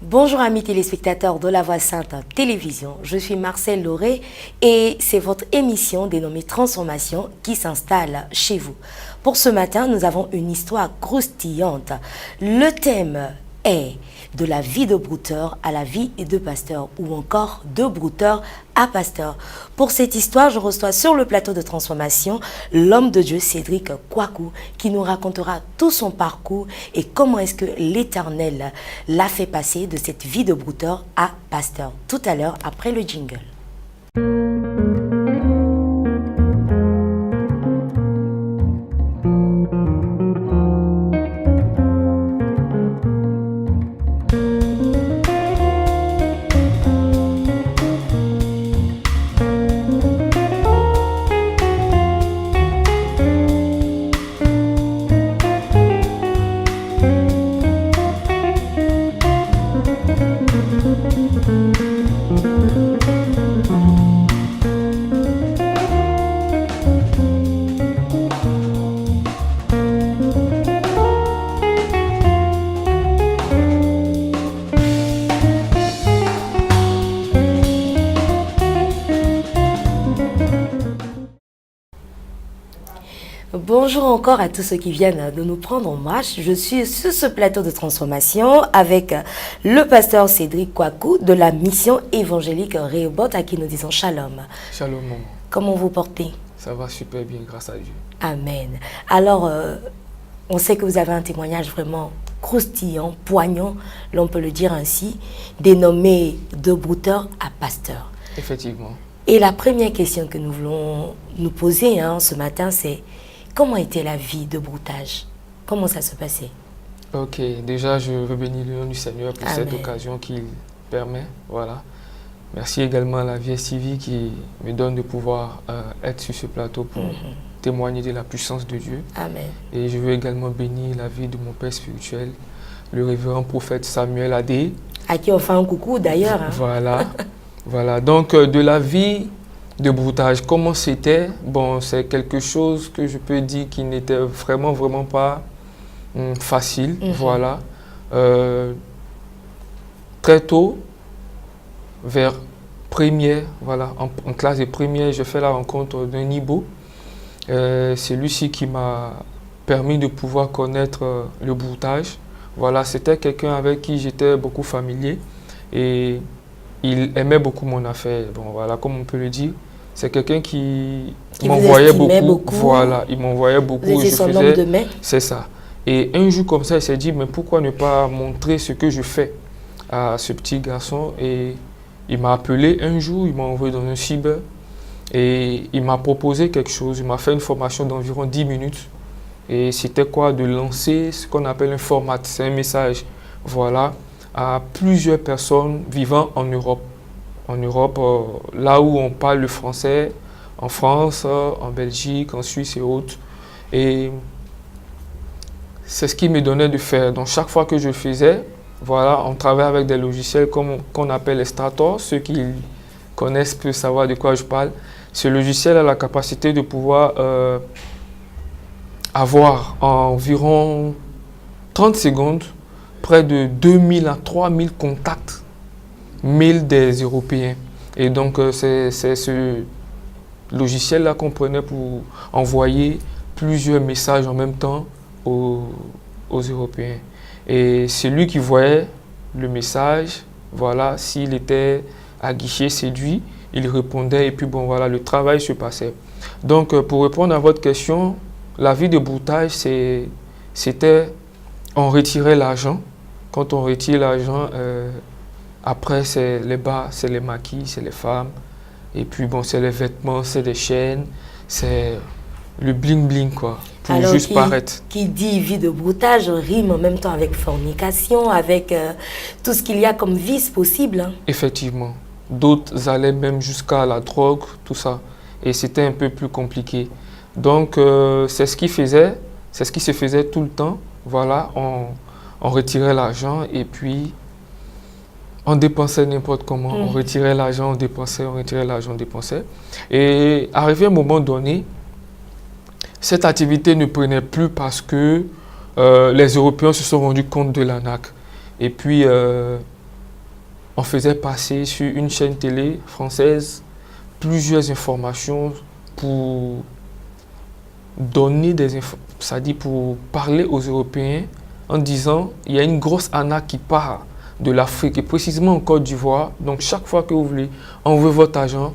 Bonjour amis téléspectateurs de La Voix Sainte Télévision, je suis Marcel Lauré et c'est votre émission dénommée Transformation qui s'installe chez vous. Pour ce matin, nous avons une histoire croustillante. Le thème est de la vie de brouteur à la vie de pasteur ou encore de brouteur à pasteur. Pour cette histoire, je reçois sur le plateau de Transformation l'homme de Dieu Cédric Kwaku qui nous racontera tout son parcours et comment est-ce que l'Éternel l'a fait passer de cette vie de brouteur à pasteur. Tout à l'heure après le jingle. Bonjour encore à tous ceux qui viennent de nous prendre en marche. Je suis sur ce plateau de transformation avec le pasteur Cédric Kwaku de la mission évangélique Rehoboth à qui nous disons shalom. Shalom, maman. Comment vous portez? Ça va super bien, grâce à Dieu. Amen. Alors, on sait que vous avez un témoignage vraiment croustillant, poignant, l'on peut le dire ainsi, dénommé de brouteur à pasteur. Effectivement. Et la première question que nous voulons nous poser ce matin, c'est comment était la vie de broutage? Comment ça se passait? Ok, déjà je veux bénir le nom du Seigneur pour Amen. cette occasion qu'il permet. Voilà. Merci également à la VSTV qui me donne de pouvoir être sur ce plateau pour témoigner de la puissance de Dieu. Amen. Et je veux également bénir la vie de mon père spirituel, le révérend prophète Samuel Adé. À qui on fait un coucou d'ailleurs. Voilà. Voilà. Donc de la vie de broutage, comment c'était? Bon, c'est quelque chose que je peux dire qui n'était vraiment pas facile. Voilà. Très tôt, vers première, voilà, en classe de première, j'ai fait la rencontre d'un Ibo. C'est lui-ci qui m'a permis de pouvoir connaître le broutage. Voilà, c'était quelqu'un avec qui j'étais beaucoup familier et il aimait beaucoup mon affaire. Bon, voilà, comme on peut le dire. C'est quelqu'un qui m'envoyait beaucoup. Voilà, il m'envoyait beaucoup. Vous étiez son homme de main. C'est ça. Et un jour comme ça, il s'est dit, mais pourquoi ne pas montrer ce que je fais à ce petit garçon? Et il m'a appelé un jour, il m'a envoyé dans un cyber et il m'a proposé quelque chose. Il m'a fait une formation d'environ 10 minutes. Et c'était quoi? De lancer ce qu'on appelle un format. C'est un message, voilà, à plusieurs personnes vivant en Europe. En Europe, là où on parle le français, en France, en Belgique, en Suisse et autres. Et c'est ce qui me donnait de faire. Donc chaque fois que je faisais, voilà, on travaille avec des logiciels qu'on appelle les Strator. Ceux qui connaissent peuvent savoir de quoi je parle. Ce logiciel a la capacité de pouvoir avoir environ 30 secondes près de 2000 à 3000 contacts mail des Européens. Et donc, c'est ce logiciel-là qu'on prenait pour envoyer plusieurs messages en même temps aux Européens. Et c'est lui qui voyait le message, voilà, s'il était à guichet séduit, il répondait et puis bon, voilà, le travail se passait. Donc, pour répondre à votre question, la vie de broutage, c'était, on retirait l'argent. Quand on retire l'argent, après, c'est les bas, c'est les maquis, c'est les femmes. Et puis, bon, c'est les vêtements, c'est les chaînes, c'est le bling-bling, quoi, pour alors, juste paraître. Qui dit vie de broutage rime en même temps avec fornication, avec tout ce qu'il y a comme vice possible. Hein. Effectivement. D'autres allaient même jusqu'à la drogue, tout ça. Et c'était un peu plus compliqué. Donc, c'est ce qui se faisait tout le temps. Voilà, on retirait l'argent et puis on dépensait n'importe comment. On retirait l'argent, on dépensait, on retirait l'argent, on dépensait. Et arrivé à un moment donné, cette activité ne prenait plus parce que les Européens se sont rendus compte de l'arnaque. Et puis, on faisait passer sur une chaîne télé française plusieurs informations pour donner des infos, c'est-à-dire pour parler aux Européens en disant il y a une grosse arnaque qui part de l'Afrique et précisément en Côte d'Ivoire. Donc chaque fois que vous voulez envoyer votre argent,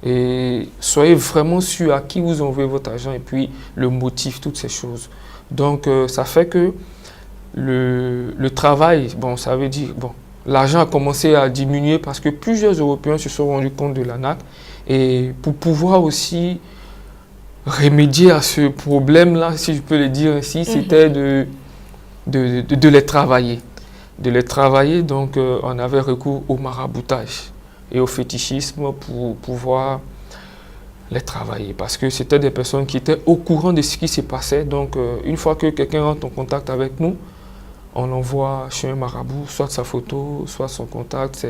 et soyez vraiment sûr à qui vous envoyez votre argent et puis le motif, toutes ces choses. Donc ça fait que le travail, bon, ça veut dire, bon, l'argent a commencé à diminuer parce que plusieurs Européens se sont rendus compte de l'arnaque. Et pour pouvoir aussi remédier à ce problème-là, si je peux le dire ainsi, c'était de les travailler. De les travailler, donc on avait recours au maraboutage et au fétichisme pour pouvoir les travailler. Parce que c'était des personnes qui étaient au courant de ce qui se passait. Donc une fois que quelqu'un rentre en contact avec nous, on l'envoie chez un marabout, soit sa photo, soit son contact,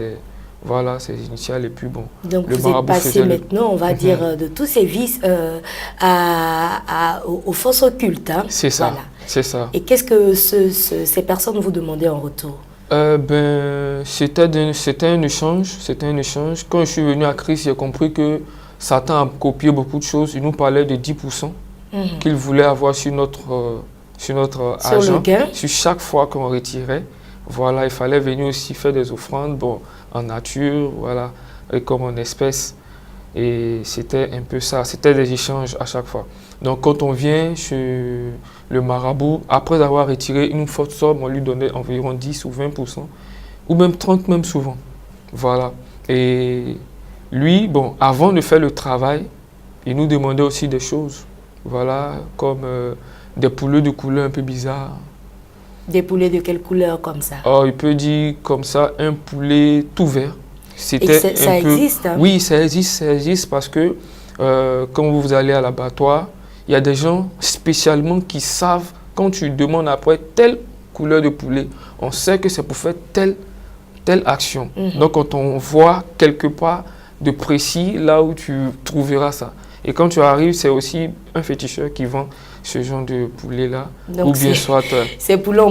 voilà, ses initiales et puis bon. Donc vous êtes passé maintenant, on va dire, de tous ces vices aux forces occultes. Hein? C'est ça, voilà. C'est ça. Et qu'est-ce que ces personnes vous demandaient en retour? C'était un échange, Quand je suis venu à Christ, j'ai compris que Satan a copié beaucoup de choses. Il nous parlait de 10% qu'il voulait avoir sur notre argent, sur chaque fois qu'on retirait. Voilà, il fallait venir aussi faire des offrandes, bon, en nature, voilà, et comme en espèces. Et c'était un peu ça, c'était des échanges à chaque fois. Donc quand on vient chez le marabout, après avoir retiré une forte somme, on lui donnait environ 10 ou 20%, ou même 30 même souvent. Voilà. Et lui, bon, avant de faire le travail, il nous demandait aussi des choses. Voilà, comme des poulets de couleur un peu bizarre. Des poulets de quelle couleur comme ça? Oh, il peut dire comme ça, un poulet tout vert. C'était ça existe, hein? Oui, ça existe parce que quand vous allez à l'abattoir, il y a des gens spécialement qui savent, quand tu demandes après telle couleur de poulet, on sait que c'est pour faire telle action. Donc quand on voit quelque part de précis là où tu trouveras ça. Et quand tu arrives, c'est aussi un féticheur qui vend ce genre de poulet-là. Ou bien soit... Ces poulets,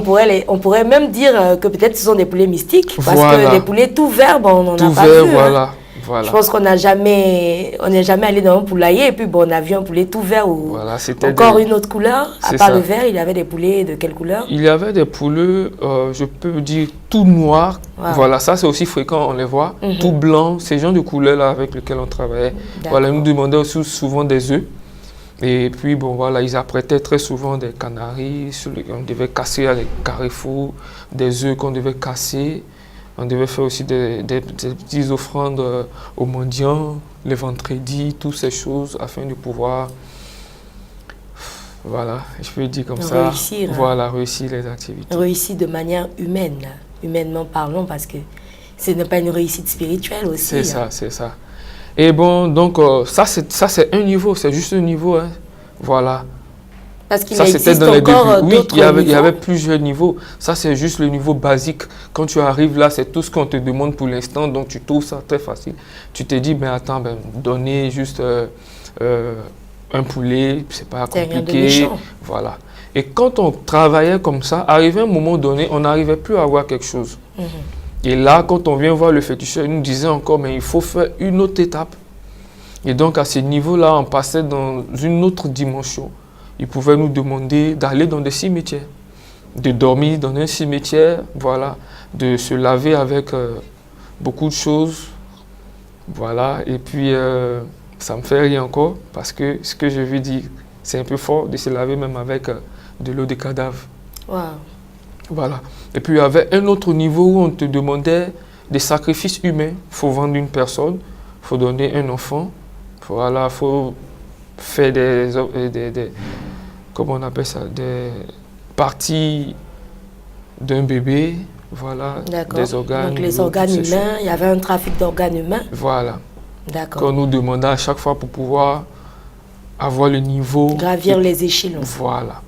on pourrait même dire que peut-être ce sont des poulets mystiques. Parce que des poulets tout verts, bon, on n'en a pas vu. Voilà, hein. Voilà. Je pense qu'on n'est jamais allé dans un poulailler et puis bon, on a vu un poulet tout vert ou voilà, encore une autre couleur. À part le vert, il y avait des poulets de quelle couleur? Il y avait des poulets, je peux dire, tout noirs. Wow. Voilà, ça c'est aussi fréquent, on les voit. Tout blanc, ces genres de couleurs-là avec lesquels on travaillait. Voilà, ils nous demandaient aussi souvent des œufs. Et puis, bon, voilà, ils apprêtaient très souvent des canaris, on devait casser à les carrefours, des œufs qu'on devait casser. On devait faire aussi des petites offrandes aux mendiants, les vendredis, toutes ces choses, afin de pouvoir, voilà, je peux dire comme ça, voilà, réussir les activités. Réussir de manière humaine, humainement parlant, parce que ce n'est pas une réussite spirituelle aussi. C'est ça, c'est ça. Et bon, donc, ça c'est un niveau, c'est juste un niveau, hein, voilà. Parce qu'il existe encore d'autres niveaux. Il y avait plusieurs niveaux. Ça, c'est juste le niveau basique. Quand tu arrives là, c'est tout ce qu'on te demande pour l'instant. Donc, tu trouves ça très facile. Tu te dis, mais attends, donner juste un poulet, c'est pas compliqué. Voilà. Et quand on travaillait comme ça, arrivé à un moment donné, on n'arrivait plus à avoir quelque chose. Et là, quand on vient voir le féticheur, il nous disait encore, mais il faut faire une autre étape. Et donc, à ce niveau-là, on passait dans une autre dimension. Ils pouvaient nous demander d'aller dans des cimetières, de dormir dans un cimetière, voilà, de se laver avec beaucoup de choses, voilà. Et puis, ça me fait rire encore, parce que ce que je veux dire, c'est un peu fort de se laver même avec de l'eau de cadavre. Wow. Voilà. Et puis, il y avait un autre niveau où on te demandait des sacrifices humains. Il faut vendre une personne, il faut donner un enfant, voilà, il faut faire comment on appelle ça, des parties d'un bébé, voilà, des organes. Donc les organes humains, il y avait un trafic d'organes humains. Voilà. D'accord. Qu'on nous demandait à chaque fois pour pouvoir avoir le niveau. Gravir les échelons. Voilà.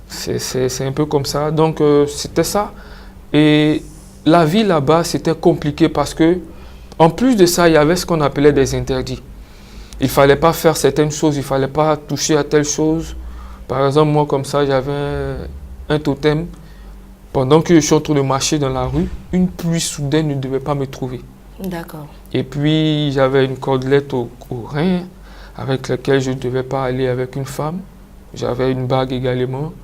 C'est un peu comme ça. Donc c'était ça. Et la vie là-bas, c'était compliqué parce que, en plus de ça, il y avait ce qu'on appelait des interdits. Il ne fallait pas faire certaines choses, il ne fallait pas toucher à telle chose. Par exemple, moi, comme ça, j'avais un totem Pendant que je suis en train de marcher dans la rue, une pluie soudaine ne devait pas me trouver. D'accord. Et puis, j'avais une cordelette au rein avec laquelle je ne devais pas aller avec une femme. J'avais une bague également.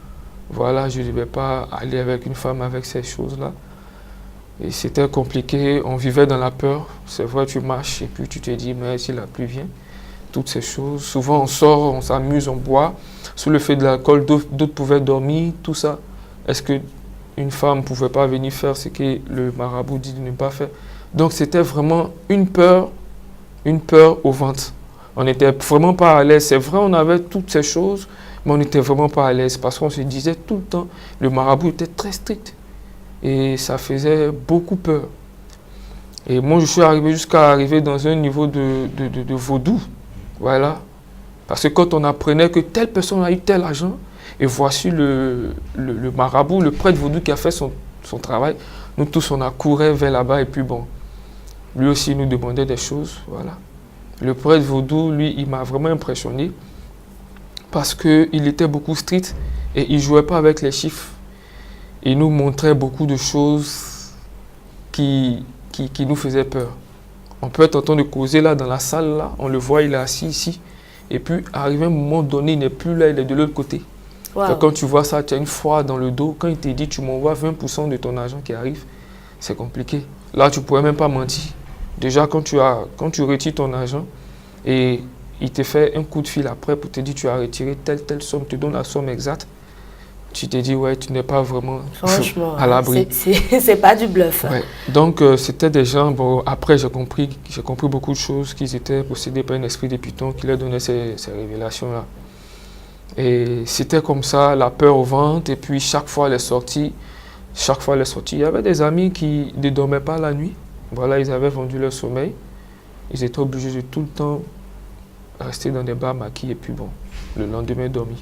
Voilà, je ne devais pas aller avec une femme avec ces choses-là. Et c'était compliqué, on vivait dans la peur. C'est vrai, tu marches et puis tu te dis, mais si la pluie vient, toutes ces choses. Souvent, on sort, on s'amuse, on boit. Sous le fait de l'alcool, d'autres pouvaient dormir, tout ça. Est-ce qu'une femme ne pouvait pas venir faire ce que le marabout dit de ne pas faire? Donc, c'était vraiment une peur au ventre. On n'était vraiment pas à l'aise. C'est vrai, on avait toutes ces choses, mais on n'était vraiment pas à l'aise parce qu'on se disait tout le temps, le marabout était très strict. Et ça faisait beaucoup peur. Et moi, je suis arrivé jusqu'à arriver dans un niveau de vaudou. Voilà. Parce que quand on apprenait que telle personne a eu tel argent, et voici le marabout, le prêtre vaudou qui a fait son travail, nous tous, on accourait vers là-bas. Et puis bon, lui aussi nous demandait des choses. Voilà. Le prêtre vaudou, lui, il m'a vraiment impressionné parce qu'il était beaucoup strict et il ne jouait pas avec les chiffres. Il nous montrait beaucoup de choses qui nous faisaient peur. On peut être en train de causer là dans la salle, là, on le voit, il est assis ici. Et puis, arrivé à un moment donné, il n'est plus là, il est de l'autre côté. Wow. Quand tu vois ça, tu as une foi dans le dos. Quand il te dit, tu m'envoies 20% de ton argent qui arrive, c'est compliqué. Là, tu ne pourrais même pas mentir. Déjà, quand tu retires ton argent et il te fait un coup de fil après pour te dire, tu as retiré telle somme, te donne la somme exacte, tu te dis, ouais, tu n'es pas vraiment à l'abri. C'est pas du bluff. Ouais. Donc, c'était des gens, bon, après j'ai compris beaucoup de choses, qu'ils étaient possédés par un esprit de Python qui leur donnait ces révélations-là. Et c'était comme ça, la peur au ventre, et puis chaque fois les sorties, il y avait des amis qui ne dormaient pas la nuit. Voilà, ils avaient vendu leur sommeil. Ils étaient obligés de tout le temps rester dans des bars maquis, et puis bon, le lendemain dormir.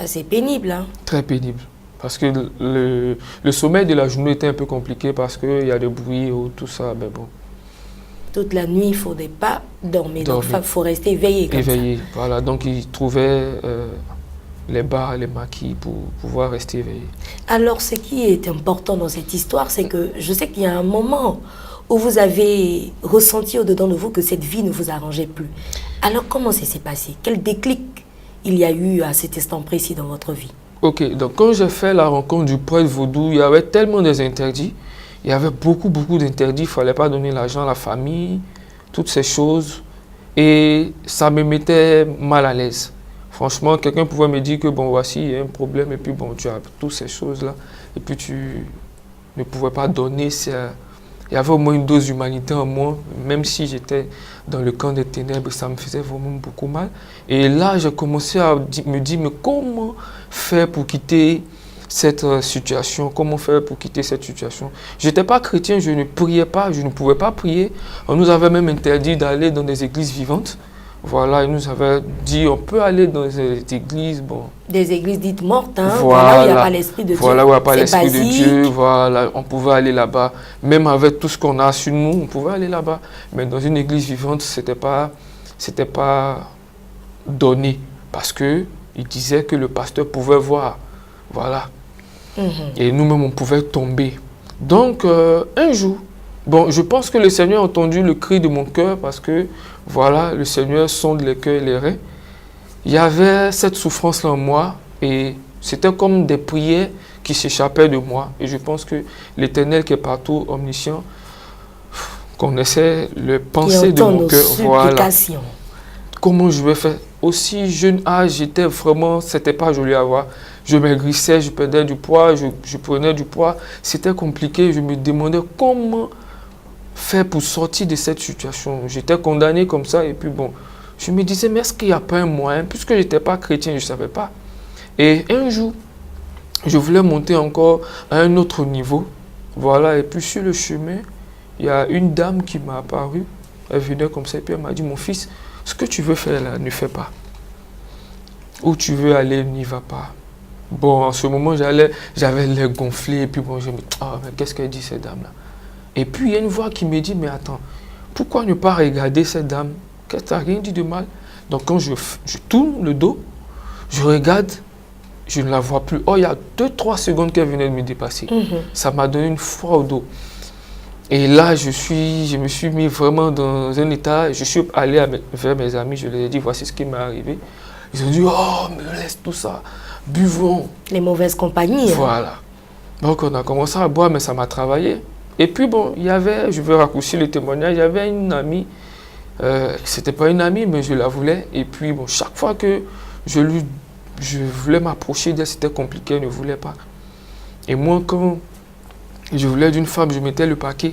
C'est pénible, hein? Très pénible. Parce que le sommeil de la journée était un peu compliqué parce qu'il y a des bruits ou tout ça, mais bon. Toute la nuit, il ne faudrait pas dormir. Donc, il faut rester éveillé comme éveillé, ça. Voilà. Donc, ils trouvaient les bars, les maquis pour pouvoir rester éveillés. Alors, ce qui est important dans cette histoire, c'est que je sais qu'il y a un moment où vous avez ressenti au-dedans de vous que cette vie ne vous arrangeait plus. Alors, comment ça s'est passé? Quel déclic il y a eu à cet instant précis dans votre vie? Ok, donc quand j'ai fait la rencontre du prêtre vaudou, il y avait tellement des interdits. Il y avait beaucoup d'interdits. Il ne fallait pas donner l'argent à la famille, toutes ces choses. Et ça me mettait mal à l'aise. Franchement, quelqu'un pouvait me dire que bon, voici, il y a un problème, et puis bon, tu as toutes ces choses-là. Et puis tu ne pouvais pas donner. Il y avait au moins une dose d'humanité en moi, même si j'étais dans le camp des ténèbres, ça me faisait vraiment beaucoup mal. Et là, j'ai commencé à me dire, mais comment faire pour quitter cette situation? Comment faire pour quitter cette situation? Je n'étais pas chrétien, je ne priais pas, je ne pouvais pas prier. On nous avait même interdit d'aller dans des églises vivantes. Voilà, ils nous avaient dit, on peut aller dans des églises, bon. Des églises dites mortes, hein? Voilà, où il n'y a pas l'Esprit de Dieu. Voilà, où il n'y a pas l'Esprit de basique. Dieu, voilà, on pouvait aller là-bas. Même avec tout ce qu'on a sur nous, on pouvait aller là-bas. Mais dans une église vivante, c'était pas donné. Parce qu'il disait que le pasteur pouvait voir. Voilà. Et nous-mêmes, on pouvait tomber. Donc, un jour, bon, je pense que le Seigneur a entendu le cri de mon cœur parce que, voilà, le Seigneur sonde les cœurs et les reins. Il y avait cette souffrance-là en moi et c'était comme des prières qui s'échappaient de moi. Et je pense que l'Éternel qui est partout, omniscient, connaissait les pensées de mon cœur. Voilà. Comment je vais faire? Aussi jeune âge, j'étais vraiment, c'était pas joli à voir. Je maigrissais, je perdais du poids, je prenais du poids. C'était compliqué. Je me demandais comment faire pour sortir de cette situation. J'étais condamné comme ça et puis bon, je me disais, mais est-ce qu'il n'y a pas un moyen? Puisque je n'étais pas chrétien, je ne savais pas. Et un jour, je voulais monter encore à un autre niveau. Voilà, et puis sur le chemin, il y a une dame qui m'a apparu. Elle venait comme ça et puis elle m'a dit, mon fils, ce que tu veux faire là, ne fais pas. Où tu veux aller, n'y va pas. Bon, en ce moment, j'avais l'air gonflé et puis bon, je me dis, ah, mais qu'est-ce qu'elle dit cette dame-là? Et puis il y a une voix qui me dit, mais attends, pourquoi ne pas regarder cette dame? Qu'elle t'a rien dit de mal? Donc quand je tourne le dos, je regarde, je ne la vois plus. Oh, il y a 2-3 secondes qu'elle venait de me dépasser. Ça m'a donné une froid au dos. Et là, je me suis mis vraiment dans un état. Je suis allé vers mes amis, je leur ai dit, voici ce qui m'est arrivé. Ils ont dit, oh, mais laisse tout ça, buvons. Les mauvaises compagnies. Voilà. Donc, on a commencé à boire, mais ça m'a travaillé. Et puis, bon, il y avait, je vais raccourcir le témoignage, il y avait une amie, c'était pas une amie, mais je la voulais. Et puis, bon, chaque fois que je voulais m'approcher d'elle, c'était compliqué, elle ne voulait pas. Et moi, quand je voulais d'une femme, je mettais le paquet,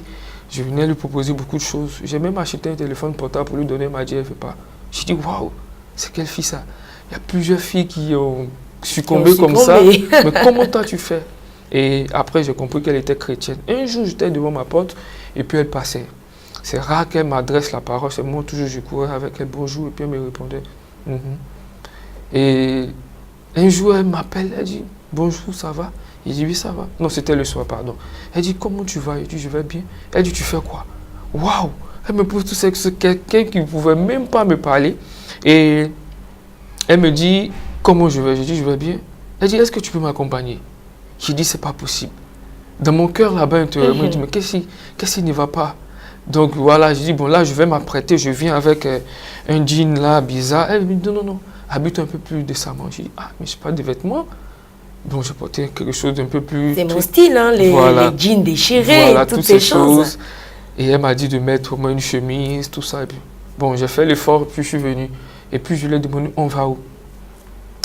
je venais lui proposer beaucoup de choses. J'ai même acheté un téléphone portable pour lui donner, elle m'a dit, elle ne veut pas. J'ai dit, waouh, c'est quelle fille ça? Il y a plusieurs filles qui ont succombé comme ça. Mais comment toi tu fais? Et après, j'ai compris qu'elle était chrétienne. Un jour, j'étais devant ma porte et puis elle passait. C'est rare qu'elle m'adresse la parole. C'est moi, toujours, je courais avec elle, bonjour, et puis elle me répondait. Et un jour, elle m'appelle, elle dit, bonjour, ça va? Il dit, oui, ça va. Non, c'était le soir, pardon. Elle dit, comment tu vas? Il dit, je vais bien. Elle dit, tu fais quoi? Waouh! Elle me pose tout ça, c'est quelqu'un qui ne pouvait même pas me parler. Et elle me dit, comment je vais? Je dis, je vais bien. Elle dit, est-ce que tu peux m'accompagner? J'ai dit, c'est pas possible. Dans mon cœur, là-bas, intérieurement, je dis, mais qu'est-ce qui ne va pas? Donc voilà, je dis, bon, là, je vais m'apprêter, je viens avec un jean là, bizarre. Elle me dit, non, habite un peu plus décemment. J'ai dit, ah, mais je n'ai pas de vêtements. Donc, j'ai porté quelque chose d'un peu plus... C'est mon style, hein, les jeans déchirés, voilà, toutes ces choses. Et elle m'a dit de mettre au moins une chemise, tout ça. Et puis, bon, j'ai fait l'effort, puis je suis venu. Et puis, je lui ai demandé, on va où?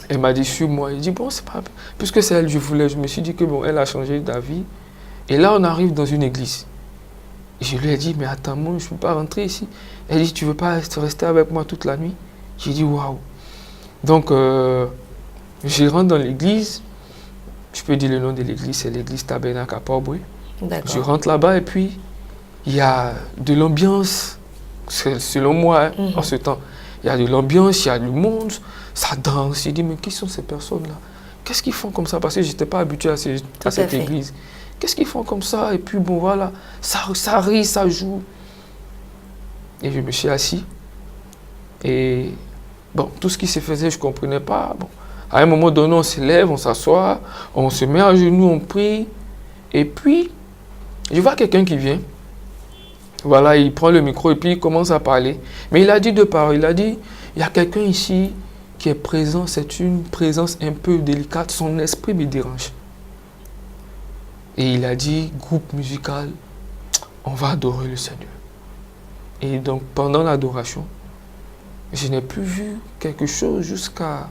Elle m'a dit, suis-moi. Il dit, bon, c'est pas... Puisque c'est elle, je voulais. Je me suis dit que, bon, elle a changé d'avis. Et là, on arrive dans une église. Et je lui ai dit, mais attends, moi, je ne peux pas rentrer ici. Elle dit, tu ne veux pas rester avec moi toute la nuit? J'ai dit, waouh. Donc, je rentre dans l'église. Je peux dire le nom de l'église, c'est l'église Tabernacle à Port-Boué. Je rentre là-bas et puis, il y a de l'ambiance, selon moi, en ce temps. Il y a de l'ambiance, il y a du monde, ça danse. J'ai dit, mais qui sont ces personnes-là? Qu'est-ce qu'ils font comme ça? Parce que je n'étais pas habitué à cette église. Qu'est-ce qu'ils font comme ça? Et puis, bon, voilà, ça rit, ça joue. Et je me suis assis. Et, bon, tout ce qui se faisait, je ne comprenais pas. Bon. À un moment donné, on se lève, on s'assoit, on se met à genoux, on prie. Et puis, je vois quelqu'un qui vient. Voilà, il prend le micro et puis il commence à parler. Mais il a dit deux paroles. Il a dit, il y a quelqu'un ici qui est présent. C'est une présence un peu délicate. Son esprit me dérange. Et il a dit, groupe musical, on va adorer le Seigneur. Et donc, pendant l'adoration, je n'ai plus vu quelque chose jusqu'à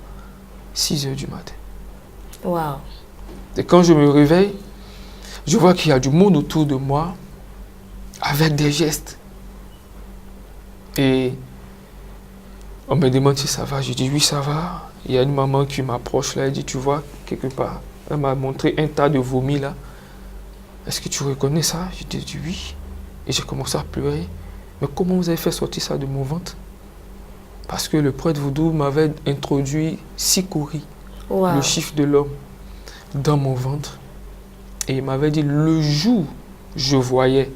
6 heures du matin. Wow. Et quand je me réveille, je vois qu'il y a du monde autour de moi avec des gestes. Et on me demande si ça va. Je dis oui, ça va. Il y a une maman qui m'approche là, elle dit, tu vois, quelque part. Elle m'a montré un tas de vomi là. Est-ce que tu reconnais ça? Je dis oui. Et j'ai commencé à pleurer. Mais comment vous avez fait sortir ça de mon ventre? Parce que le prêtre vaudou m'avait introduit 6 coris, wow, le chiffre de l'homme, dans mon ventre. Et il m'avait dit, le jour où je voyais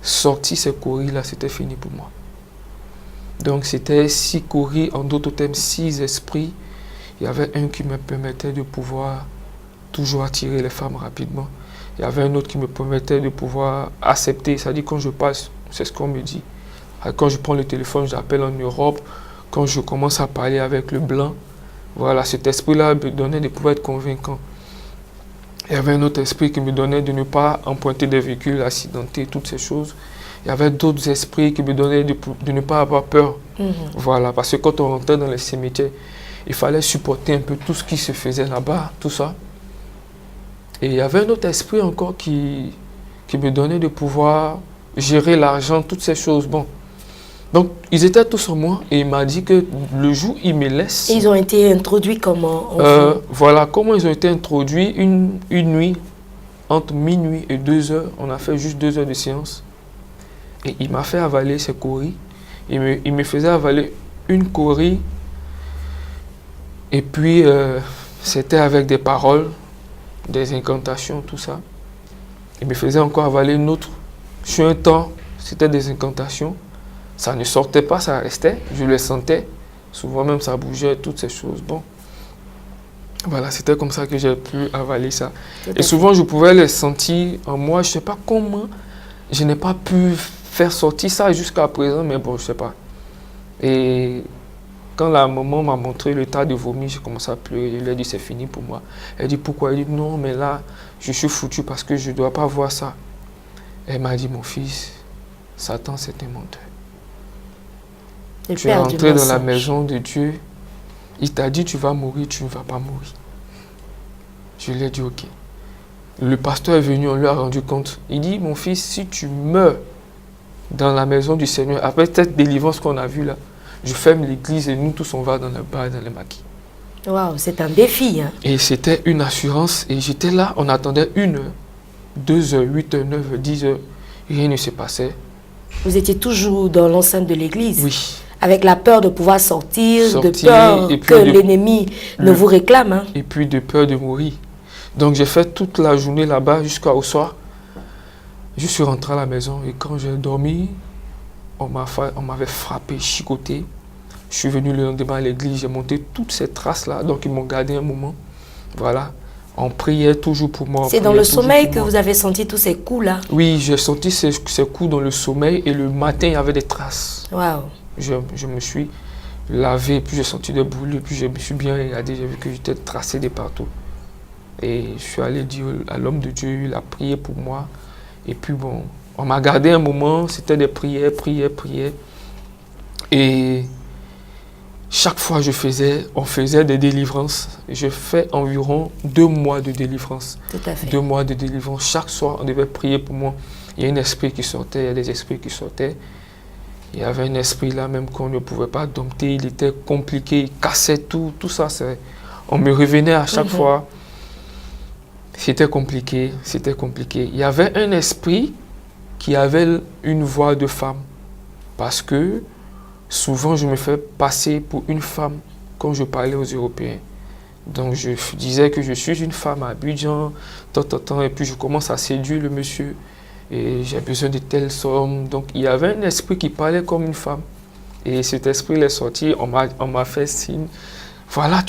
sortir ces coris-là, c'était fini pour moi. Donc c'était 6 coris, en d'autres termes 6 esprits. Il y avait un qui me permettait de pouvoir toujours attirer les femmes rapidement. Il y avait un autre qui me permettait de pouvoir accepter. C'est-à-dire quand je passe, c'est ce qu'on me dit. Quand je prends le téléphone, j'appelle en Europe. Quand je commence à parler avec le blanc, voilà, cet esprit-là me donnait de pouvoir être convaincant. Il y avait un autre esprit qui me donnait de ne pas emprunter des véhicules accidentés, toutes ces choses. Il y avait d'autres esprits qui me donnaient de ne pas avoir peur. Voilà, parce que quand on rentrait dans les cimetières, il fallait supporter un peu tout ce qui se faisait là-bas, tout ça. Et il y avait un autre esprit encore qui me donnait de pouvoir gérer l'argent, toutes ces choses. Bon. Donc, ils étaient tous en moi et il m'a dit que le jour où ils me laissent... Ils ont été introduits comment? Voilà, comment ils ont été introduits une nuit, entre minuit et 2 heures. On a fait juste 2 heures de séance. Et il m'a fait avaler ces coris. Il me faisait avaler une corie. Et puis, c'était avec des paroles, des incantations, tout ça. Il me faisait encore avaler une autre. Sur un temps, c'était des incantations. Ça ne sortait pas, ça restait. Je le sentais. Souvent même, ça bougeait, toutes ces choses. Bon. Voilà, c'était comme ça que j'ai pu avaler ça. Tout à Et fait. souvent, je pouvais les sentir en moi. Je ne sais pas comment je n'ai pas pu faire sortir ça jusqu'à présent, mais bon, je ne sais pas. Et quand la maman m'a montré le tas de vomi, j'ai commencé à pleurer. Je lui ai dit, c'est fini pour moi. Elle dit, pourquoi? Elle dit, non, mais là, je suis foutu parce que je ne dois pas voir ça. Elle m'a dit, mon fils, Satan, c'est un menteur. Le Tu es père du entré dans la mensonge. maison de Dieu. Il t'a dit, tu vas mourir, tu ne vas pas mourir. Je lui ai dit, ok. Le pasteur est venu, on lui a rendu compte. Il dit, mon fils, si tu meurs dans la maison du Seigneur, après cette délivrance qu'on a vue là, je ferme l'église et nous tous on va dans le bar, dans le maquis. Waouh, c'est un défi. Hein? Et c'était une assurance. Et j'étais là, on attendait 1 heure, 2 heures, 8 heures, 9 heures, 10 heures. Rien ne se passait. Vous étiez toujours dans l'enceinte de l'église, Oui. avec la peur de pouvoir sortir, de Sortir, peur et puis que de- l'ennemi ne vous réclame. Hein? Et puis de peur de mourir. Donc j'ai fait toute la journée là-bas jusqu'au soir. Je suis rentré à la maison et quand j'ai dormi, on m'avait frappé, chicoté. Je suis venu le lendemain à l'église, j'ai monté toutes ces traces-là. Donc ils m'ont gardé un moment. Voilà. On priait toujours pour moi. on C'est dans priait le toujours sommeil pour que moi. vous avez senti tous ces coups-là. Oui, j'ai senti ces coups dans le sommeil et le matin, il y avait des traces. Waouh. Je me suis lavé, puis j'ai senti des brûlures, puis je me suis bien regardé, j'ai vu que j'étais tracé de partout. Et je suis allé dire à l'homme de Dieu, il a prié pour moi. Et puis bon, on m'a gardé un moment, c'était des prières. Et chaque fois on faisait des délivrances. Je fais environ 2 mois de délivrance. Tout à fait. 2 mois de délivrance. Chaque soir, on devait prier pour moi. Il y a un esprit qui sortait, il y a des esprits qui sortaient. Il y avait un esprit là même qu'on ne pouvait pas dompter. Il était compliqué, il cassait tout ça. On me revenait à chaque fois. C'était compliqué. Il y avait un esprit qui avait une voix de femme. Parce que souvent, je me fais passer pour une femme quand je parlais aux Européens. Donc, je disais que je suis une femme à Abidjan, et puis je commence à séduire le monsieur. Et j'ai besoin de telles sommes. Donc, il y avait un esprit qui parlait comme une femme. Et cet esprit est sorti, on m'a fait signe. Voilà,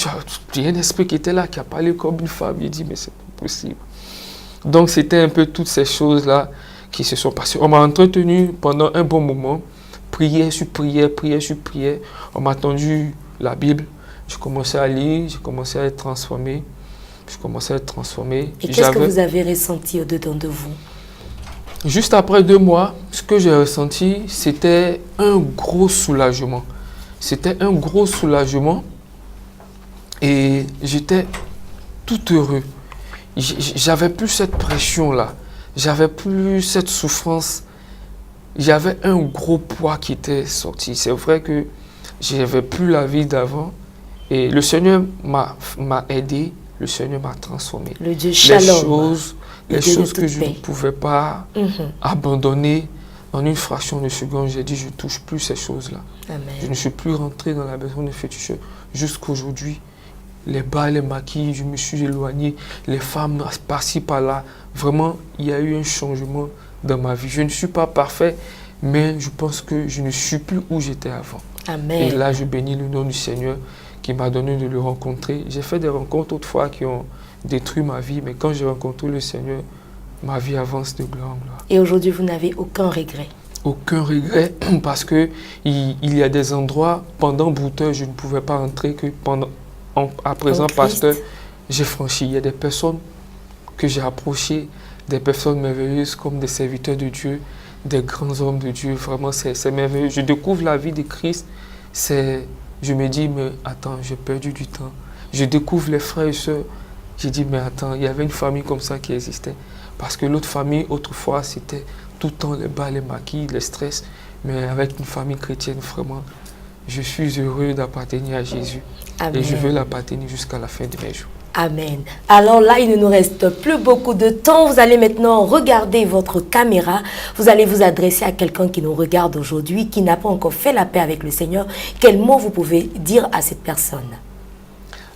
il y a un esprit qui était là, qui a parlé comme une femme. Il dit, mais c'est pas possible. Donc, c'était un peu toutes ces choses-là qui se sont passées. On m'a entretenu pendant un bon moment. Prière sur prière. On m'a tendu la Bible. Je commençais à lire, je commençais à être transformé. Et qu'est-ce que vous avez ressenti au-dedans de vous? Juste après 2 mois, ce que j'ai ressenti, c'était un gros soulagement. Et j'étais tout heureux. J'avais plus cette pression-là. J'avais plus cette souffrance. J'avais un gros poids qui était sorti. C'est vrai que je n'avais plus la vie d'avant. Et le Seigneur m'a aidé. Le Seigneur m'a transformé. Le Dieu Shalom. Les Dieu de choses que toute je paix. ne pouvais pas abandonner en une fraction de seconde, j'ai dit, je ne touche plus ces choses-là. Amen. Je ne suis plus rentré dans la maison de féticheurs. Jusqu'aujourd'hui, les bars, les maquis, je me suis éloigné. Les femmes par-ci, par-là. Vraiment, il y a eu un changement dans ma vie. Je ne suis pas parfait, mais je pense que je ne suis plus où j'étais avant. Amen. Et là, je bénis le nom du Seigneur qui m'a donné de le rencontrer. J'ai fait des rencontres autrefois qui ont détruit ma vie, mais quand j'ai rencontré le Seigneur, ma vie avance de gloire en gloire. Et aujourd'hui, vous n'avez aucun regret? Aucun regret, parce que il y a des endroits, pendant brouteur, je ne pouvais pas entrer que à présent, Christ. pasteur, j'ai franchi. Il y a des personnes que j'ai approchées, des personnes merveilleuses comme des serviteurs de Dieu, des grands hommes de Dieu. Vraiment, c'est merveilleux. Je découvre la vie de Christ. Je me dis, mais attends, j'ai perdu du temps. Je découvre les frères et sœurs. J'ai dit, mais attends, il y avait une famille comme ça qui existait. Parce que l'autre famille, autrefois, c'était tout le temps les bas, les maquis, les stress. Mais avec une famille chrétienne, vraiment, je suis heureux d'appartenir à Jésus. Amen. Et je veux l'appartenir jusqu'à la fin de mes jours. Amen. Alors là, il ne nous reste plus beaucoup de temps. Vous allez maintenant regarder votre caméra. Vous allez vous adresser à quelqu'un qui nous regarde aujourd'hui, qui n'a pas encore fait la paix avec le Seigneur. Quel mot vous pouvez dire à cette personne?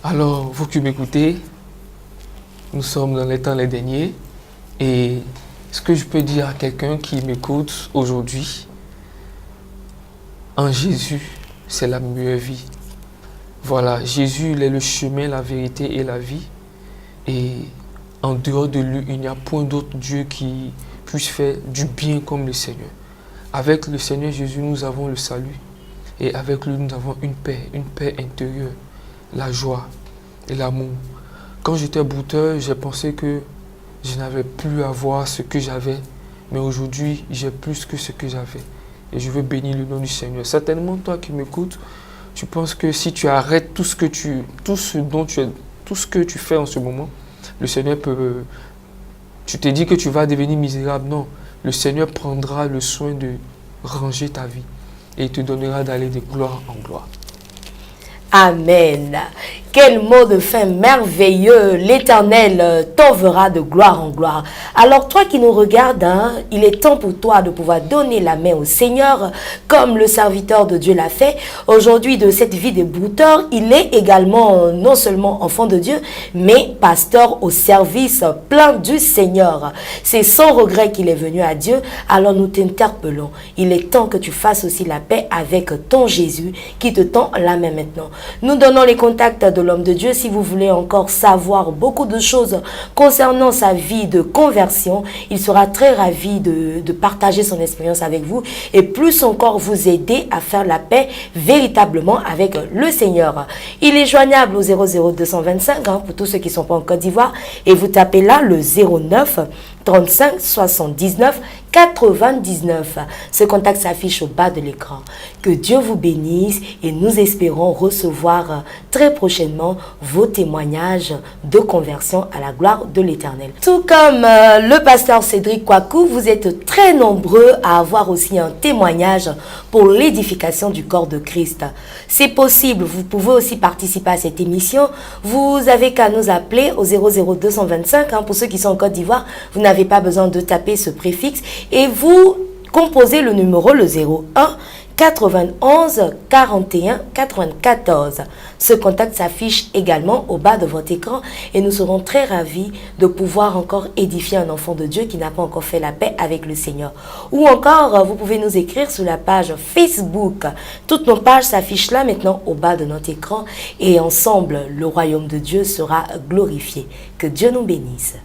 Alors, vous qui m'écoutez, nous sommes dans les temps les derniers. Et ce que je peux dire à quelqu'un qui m'écoute aujourd'hui, en Jésus, c'est la meilleure vie. Voilà, Jésus, il est le chemin, la vérité et la vie. Et en dehors de lui, il n'y a point d'autre Dieu qui puisse faire du bien comme le Seigneur. Avec le Seigneur Jésus, nous avons le salut. Et avec lui, nous avons une paix intérieure, la joie et l'amour. Quand j'étais brouteur, j'ai pensé que je n'avais plus à avoir ce que j'avais. Mais aujourd'hui, j'ai plus que ce que j'avais. Et je veux bénir le nom du Seigneur. Certainement, toi qui m'écoutes, tu penses que si tu arrêtes tout ce que tu fais en ce moment, le Seigneur peut... Tu te dis que tu vas devenir misérable. Non, le Seigneur prendra le soin de ranger ta vie. Et il te donnera d'aller de gloire en gloire. Amen. Quel mot de fin merveilleux. L'Éternel t'enverra de gloire en gloire. Alors toi qui nous regardes, il est temps pour toi de pouvoir donner la main au Seigneur comme le serviteur de Dieu l'a fait. Aujourd'hui, de cette vie de brouteur, il est également non seulement enfant de Dieu, mais pasteur au service plein du Seigneur. C'est sans regret qu'il est venu à Dieu. Alors nous t'interpellons. Il est temps que tu fasses aussi la paix avec ton Jésus qui te tend la main maintenant. Nous donnons les contacts de l'homme de Dieu. Si vous voulez encore savoir beaucoup de choses concernant sa vie de conversion, il sera très ravi de partager son expérience avec vous et plus encore vous aider à faire la paix véritablement avec le Seigneur. Il est joignable au 00225 pour tous ceux qui ne sont pas en Côte d'Ivoire et vous tapez là le 09 35 79 99. Ce contact s'affiche au bas de l'écran. Que Dieu vous bénisse et nous espérons recevoir très prochainement vos témoignages de conversion à la gloire de l'Éternel. Tout comme le pasteur Cédric Kwaku, vous êtes très nombreux à avoir aussi un témoignage pour l'édification du corps de Christ. C'est possible, vous pouvez aussi participer à cette émission. Vous avez qu'à nous appeler au 00225. Pour ceux qui sont en Côte d'Ivoire, vous n'avez pas besoin de taper ce préfixe et vous composez le numéro le 01 91 41 94. Ce contact s'affiche également au bas de votre écran et nous serons très ravis de pouvoir encore édifier un enfant de Dieu qui n'a pas encore fait la paix avec le Seigneur. Ou encore, vous pouvez nous écrire sur la page Facebook. Toutes nos pages s'affichent là maintenant au bas de notre écran et ensemble, le royaume de Dieu sera glorifié. Que Dieu nous bénisse.